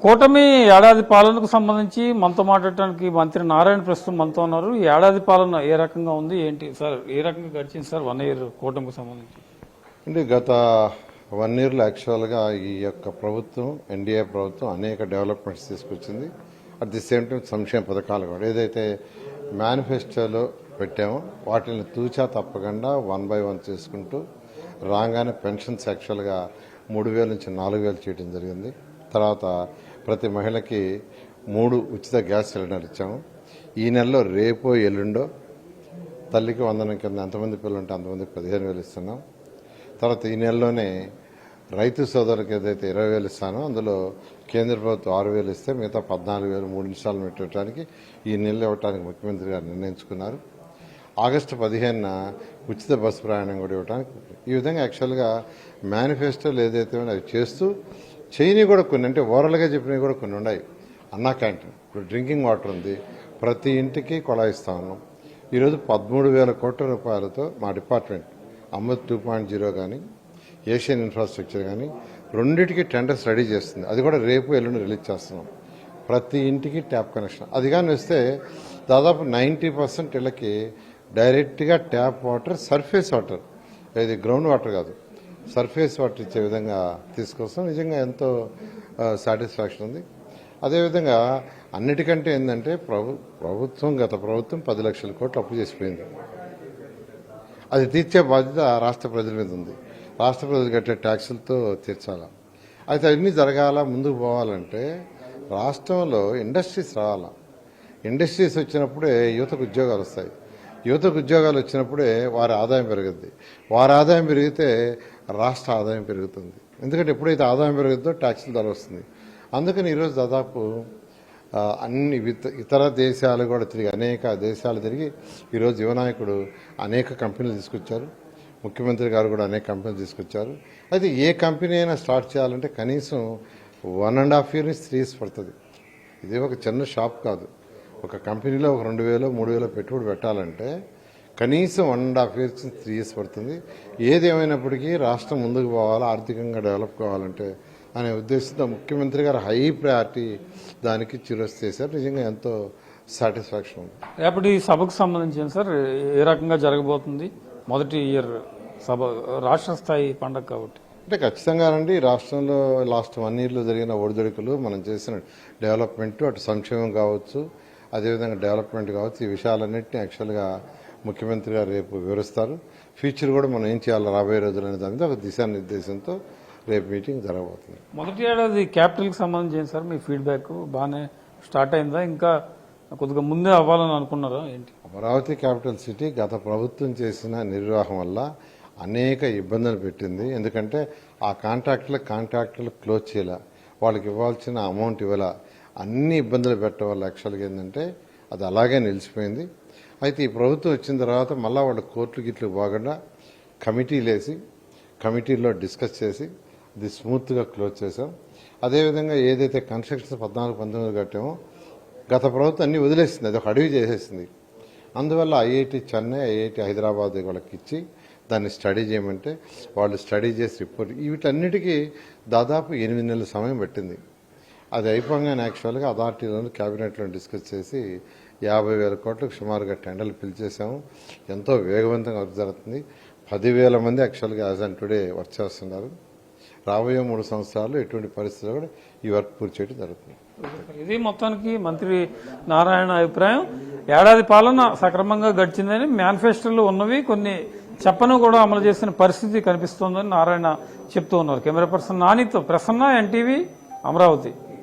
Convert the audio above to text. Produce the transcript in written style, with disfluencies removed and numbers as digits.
కూటమి ఏడాది పాలనకు సంబంధించి మనతో మాట్లాడటానికి మంత్రి నారాయణ ప్రస్తుతం మనతో ఉన్నారు. ఈ ఏడాది పాలన ఏ రకంగా ఉంది ఏంటి సార్, ఏ రకంగా గడిచింది సార్ 1 year కూటమికి సంబంధించి? అంటే గత 1 yearలో యాక్చువల్గా ఈ యొక్క ప్రభుత్వం ఎన్డీఏ ప్రభుత్వం అనేక డెవలప్మెంట్స్ తీసుకొచ్చింది. అట్ ది సేమ్ టైం సంక్షేమ పథకాలు కూడా ఏదైతే మేనిఫెస్టోలో పెట్టామో వాటిని తూచా తప్పకుండా 1 by 1 చేసుకుంటూ రాగానే పెన్షన్స్ యాక్చువల్గా 3,000 నుంచి 4,000 చేయడం జరిగింది. తర్వాత ప్రతి మహిళకి 3 ఉచిత గ్యాస్ సిలిండర్ ఇచ్చాము. ఈ నెలలో రేపో ఎల్లుండో తల్లికి వందనం కింద ఎంతమంది పిల్లలు ఉంటే అంతమందికి 15,000 ఇస్తున్నాం. తర్వాత ఈ నెలలోనే రైతు సోదరులకు ఏదైతే 20,000 ఇస్తానో అందులో కేంద్ర ప్రభుత్వం 6,000 ఇస్తే మిగతా 14,000 3 ఇన్స్టాల్మెంట్ పెట్టడానికి ఈ నెలలో ఇవ్వడానికి ముఖ్యమంత్రి గారు నిర్ణయించుకున్నారు. ఆగస్టు 15న ఉచిత బస్సు ప్రయాణం కూడా ఇవ్వడానికి ఈ విధంగా యాక్చువల్గా మేనిఫెస్టోలు ఏదైతే అవి చేస్తూ చేయని కూడా కొన్ని అంటే ఓవరాల్గా చెప్పినవి కూడా కొన్ని ఉన్నాయి. అన్నా క్యాంటీన్, ఇప్పుడు డ్రింకింగ్ వాటర్ ఉంది, ప్రతి ఇంటికి కొళాయి ఇస్తా ఉన్నాం. ఈరోజు 13,000 కోట్ల రూపాయలతో మా డిపార్ట్మెంట్ అమృత్ 2.0 కానీ ఏషియన్ ఇన్ఫ్రాస్ట్రక్చర్ కానీ రెండింటికి టెండర్స్ రెడీ చేస్తుంది. అది కూడా రేపు ఎల్లుండి రిలీజ్ చేస్తున్నాం. ప్రతి ఇంటికి ట్యాప్ కనెక్షన్ అది కానీ వస్తే దాదాపు 90% ఇళ్ళకి డైరెక్ట్గా ట్యాప్ వాటర్, సర్ఫేస్ వాటర్, ఇది గ్రౌండ్ వాటర్ కాదు, సర్ఫేస్ వాటర్ ఇచ్చే విధంగా తీసుకొస్తాం. నిజంగా ఎంతో సాటిస్ఫాక్షన్ ఉంది. అదేవిధంగా అన్నిటికంటే ఏంటంటే గత ప్రభుత్వం 10 లక్షల కోట్లు అప్పు చేసిపోయింది. అది తీర్చే బాధ్యత రాష్ట్ర ప్రజల మీద ఉంది. రాష్ట్ర ప్రజలు కట్టే ట్యాక్సులతో తీర్చాలా. అయితే అవన్నీ జరగాల, ముందుకు పోవాలంటే రాష్ట్రంలో ఇండస్ట్రీస్ రావాలా. ఇండస్ట్రీస్ వచ్చినప్పుడే యువతకు ఉద్యోగాలు వస్తాయి. యువతకు ఉద్యోగాలు వచ్చినప్పుడే వారి ఆదాయం పెరుగుద్ది. వారి ఆదాయం పెరిగితే రాష్ట్ర ఆదాయం పెరుగుతుంది. ఎందుకంటే ఎప్పుడైతే ఆదాయం పెరుగుతుందో ట్యాక్సుల ధర వస్తుంది. అందుకని ఈరోజు దాదాపు అన్ని ఇతర దేశాలు కూడా తిరిగి అనేక దేశాలు తిరిగి ఈరోజు యువనాయకుడు అనేక కంపెనీలు తీసుకొచ్చారు. ముఖ్యమంత్రి గారు కూడా అనేక కంపెనీలు తీసుకొచ్చారు. అయితే ఏ కంపెనీ అయినా స్టార్ట్ చేయాలంటే కనీసం 1.5 years నుంచి 3 years పడుతుంది. ఇది ఒక చిన్న షాప్ కాదు. ఒక కంపెనీలో ఒక 2,000 3,000 పెట్టుబడి పెట్టాలంటే కనీసం 1.5 years నుంచి 3 years పడుతుంది. ఏదేమైనప్పటికీ రాష్ట్రం ముందుకు పోవాలా, ఆర్థికంగా డెవలప్ కావాలంటే అనే ఉద్దేశంతో ముఖ్యమంత్రి గారు హై ప్రయారిటీ దానికి చిరోస్ చేశారు. నిజంగా ఎంతో సాటిస్ఫాక్షన్ ఉంది. రేపటి సభకు సంబంధించిన సార్ ఏ రకంగా జరగబోతుంది? మొదటి ఇయర్ సభ రాష్ట్ర స్థాయి పండుగ కాబట్టి అంటే ఖచ్చితంగానండి రాష్ట్రంలో లాస్ట్ 1 yearలో జరిగిన ఒడిదుడుకులు, మనం చేసిన డెవలప్మెంట్, అటు సంక్షేమం కావచ్చు, అదేవిధంగా డెవలప్మెంట్ కావచ్చు, ఈ విషయాలన్నింటినీ యాక్చువల్గా ముఖ్యమంత్రి గారు రేపు వివరిస్తారు. ఫ్యూచర్ కూడా మనం ఏం చేయాలి రాబోయే రోజులు అనే దాని మీద ఒక దిశానిర్దేశంతో రేపు మీటింగ్ జరగబోతుంది. మొదటి ఏడాది క్యాపిటల్కి సంబంధించి సార్ మీ ఫీడ్బ్యాక్ బాగానే స్టార్ట్ అయిందా? ఇంకా కొద్దిగా ముందే అవ్వాలని అనుకున్నారా ఏంటి? అమరావతి క్యాపిటల్ సిటీ గత ప్రభుత్వం చేసిన నిర్వాహం వల్ల అనేక ఇబ్బందులు పెట్టింది. ఎందుకంటే ఆ కాంట్రాక్టులు క్లోజ్ చేయాల, వాళ్ళకి ఇవ్వాల్సిన అమౌంట్ ఇవ్వాల, అన్ని ఇబ్బందులు పెట్టడం వల్ల యాక్చువల్గా ఏంటంటే అది అలాగే నిలిచిపోయింది. అయితే ఈ ప్రభుత్వం వచ్చిన తర్వాత మళ్ళీ వాళ్ళ కోర్టులు గిట్లు పోకుండా కమిటీలు వేసి కమిటీల్లో డిస్కస్ చేసి ఇది స్మూత్గా క్లోజ్ చేసాం. అదేవిధంగా ఏదైతే కన్స్ట్రక్షన్స్ 14-19 కట్టామో గత ప్రభుత్వం అన్ని వదిలేసింది, అది ఒక అడవి చేసేసింది. అందువల్ల ఐఐటి చెన్నై, ఐఐటి హైదరాబాద్ వాళ్ళకి ఇచ్చి దాన్ని స్టడీ చేయమంటే వాళ్ళు స్టడీ చేసి రిపోర్ట్ వీటన్నిటికీ దాదాపు 8 నెలల సమయం పట్టింది. అది అయిపోగానే యాక్చువల్గా అథారిటీలను క్యాబినెట్లో డిస్కస్ చేసి 50,000 కోట్లకు సుమారుగా టెండర్లు పిలిచేసాము. ఎంతో వేగవంతంగా వర్క్ జరుగుతుంది. 10,000 మంది యాక్చువల్గా యాజ్ అండ్ టుడే వర్క్ చేస్తున్నారు. రాబోయే 3 సంవత్సరాలు ఎటువంటి పరిస్థితుల్లో కూడా ఈ వర్క్ పూర్తి చేయడం జరుగుతుంది. ఇది మొత్తానికి మంత్రి నారాయణ అభిప్రాయం. ఏడాది పాలన సక్రమంగా గడిచిందని, మేనిఫెస్టోలో ఉన్నవి కొన్ని చెప్పను కూడా అమలు చేసిన పరిస్థితి కనిపిస్తోందని నారాయణ చెప్తూ ఉన్నారు. కెమెరా పర్సన్ నానితో ప్రసన్న, ఎన్టీవీ, అమరావతి.